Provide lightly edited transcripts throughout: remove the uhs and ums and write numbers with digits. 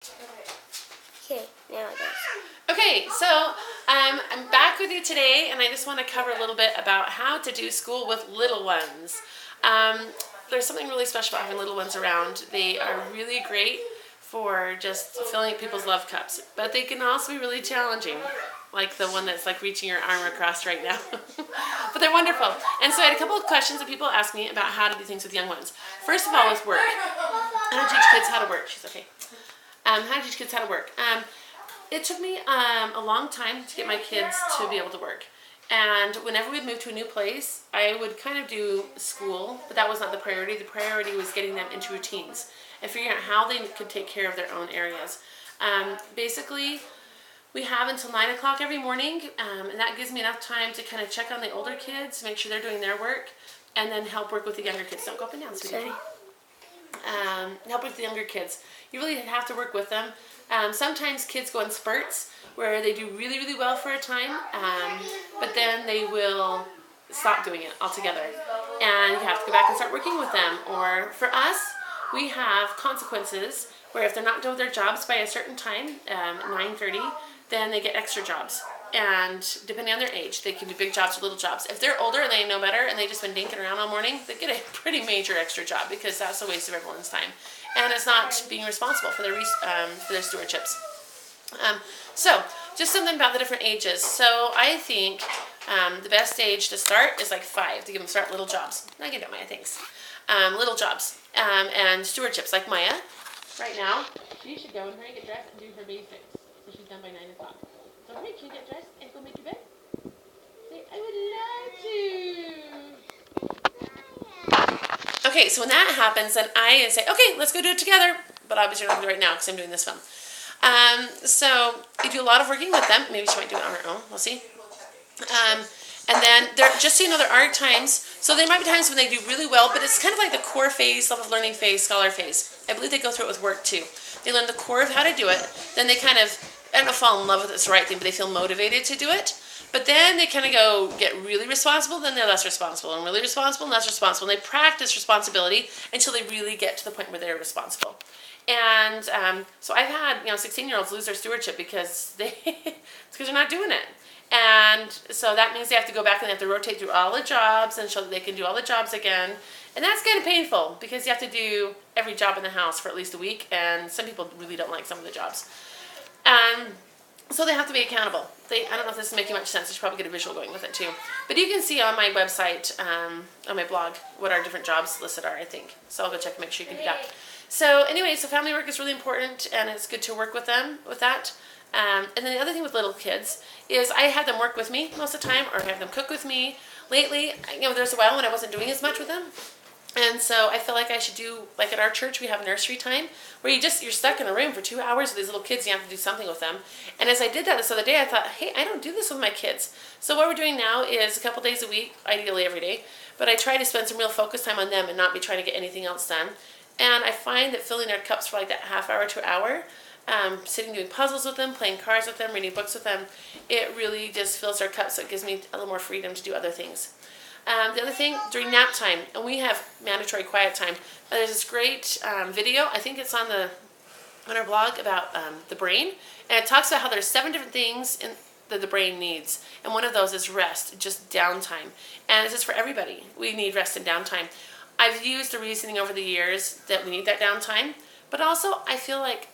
Okay, now it does. Okay, so I'm back with you today, and I just want to cover a little bit about how to do school with little ones. There's something really special about having little ones around. They are really great for just filling up people's love cups, but they can also be really challenging, like the one that's like reaching your arm across right now. But they're wonderful. And so I had a couple of questions that people ask me about how to do things with young ones. First of all, with work. How to teach kids how to work. She's okay. How to teach kids how to work. It took me a long time to get my kids to be able to work. And whenever we'd move to a new place, I would kind of do school, but that was not the priority. The priority was getting them into routines and figuring out how they could take care of their own areas. Basically, we have until 9 o'clock every morning, and that gives me enough time to kind of check on the older kids, make sure they're doing their work, and then help work with the younger kids. Don't go up and down, sweetie. Help with the younger kids. You really have to work with them. Sometimes kids go in spurts where they do really, really well for a time, but then they will stop doing it altogether. And you have to go back and start working with them. Or for us, we have consequences where if they're not done with their jobs by a certain time, 9:30, then they get extra jobs. And depending on their age, they can do big jobs or little jobs. If they're older and they know better and they've just been dinking around all morning, they get a pretty major extra job because that's a waste of everyone's time. And it's not being responsible for their stewardships. So, just something about the different ages. So, I think the best age to start is like 5, to give them start little jobs. I get it, Maya, thanks. Little jobs and stewardships, like Maya. Right now, she should go and hurry, get dressed, and do her basics. So she's done by 9 o'clock. So hurry, can you get dressed and go make your bed? Say, I would love to. Okay, so when that happens, then I say, okay, let's go do it together. But obviously you're not going to do it right now because I'm doing this film. So you do a lot of working with them. Maybe she might do it on her own. We'll see. And then, just so you know, there are times, so there might be times when they do really well, but it's kind of like the core phase, level of learning phase, scholar phase. I believe they go through it with work too. They learn the core of how to do it, then they kind of, I don't know if fall in love with it's the right thing, but they feel motivated to do it. But then they kind of go get really responsible, then they're less responsible, and really responsible and less responsible. And they practice responsibility until they really get to the point where they're responsible. And so I've had 16-year-olds lose their stewardship because they're not doing it. And so that means they have to go back and they have to rotate through all the jobs and show that they can do all the jobs again. And that's kind of painful because you have to do every job in the house for at least a week, and some people really don't like some of the jobs. So they have to be accountable. I don't know if this is making much sense. I should probably get a visual going with it too. But you can see on my website, on my blog, what our different jobs listed are, I think. So I'll go check and make sure you can do that. So anyway, so family work is really important, and it's good to work with them with that. And then the other thing with little kids is I have them work with me most of the time, or have them cook with me. Lately, there's a while when I wasn't doing as much with them. And so I feel like I should do, like at our church, we have nursery time where you're stuck in a room for 2 hours with these little kids and you have to do something with them. And as I did that this other day, I thought, hey, I don't do this with my kids. So what we're doing now is a couple days a week, ideally every day, but I try to spend some real focus time on them and not be trying to get anything else done. And I find that filling their cups for like that half hour to hour, sitting doing puzzles with them, playing cards with them, reading books with them, it really just fills their cups, so it gives me a little more freedom to do other things. The other thing, during nap time, and we have mandatory quiet time, there's this great video, I think it's on our blog, about the brain, and it talks about how there's 7 different things that the brain needs, and one of those is rest, just downtime, and this is for everybody. We need rest and downtime. I've used the reasoning over the years that we need that downtime, but also I feel like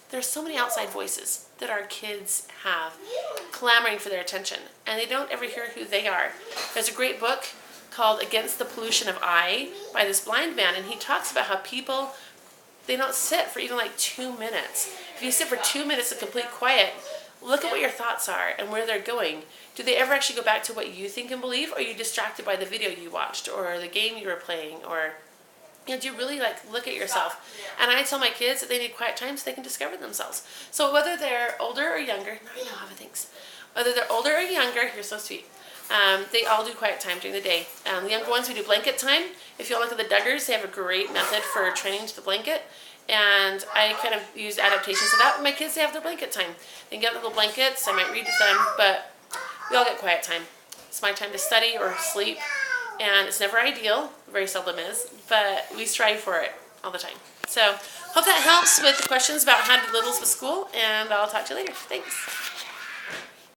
there's so many outside voices that our kids have clamoring for their attention, and they don't ever hear who they are. There's a great book called Against the Pollution of I by this blind man, and he talks about how people, they don't sit for even like 2 minutes. If you sit for 2 minutes of complete quiet, look at what your thoughts are and where they're going. Do they ever actually go back to what you think and believe, or are you distracted by the video you watched or the game you were playing, or do you really look at yourself? And I tell my kids that they need quiet time so they can discover themselves. So whether they're older or younger, I know, Hava, thanks. Whether they're older or younger, you're so sweet. They all do quiet time during the day. The younger ones, we do blanket time. If you look at the Duggars, they have a great method for training to the blanket. And I kind of use adaptations of that. My kids, they have their blanket time. They can get little blankets. I might read to them, but we all get quiet time. It's my time to study or sleep. And it's never ideal, very seldom is, but we strive for it. all the time. So hope that helps with the questions about how to do littles with school, and I'll talk to you later. Thanks.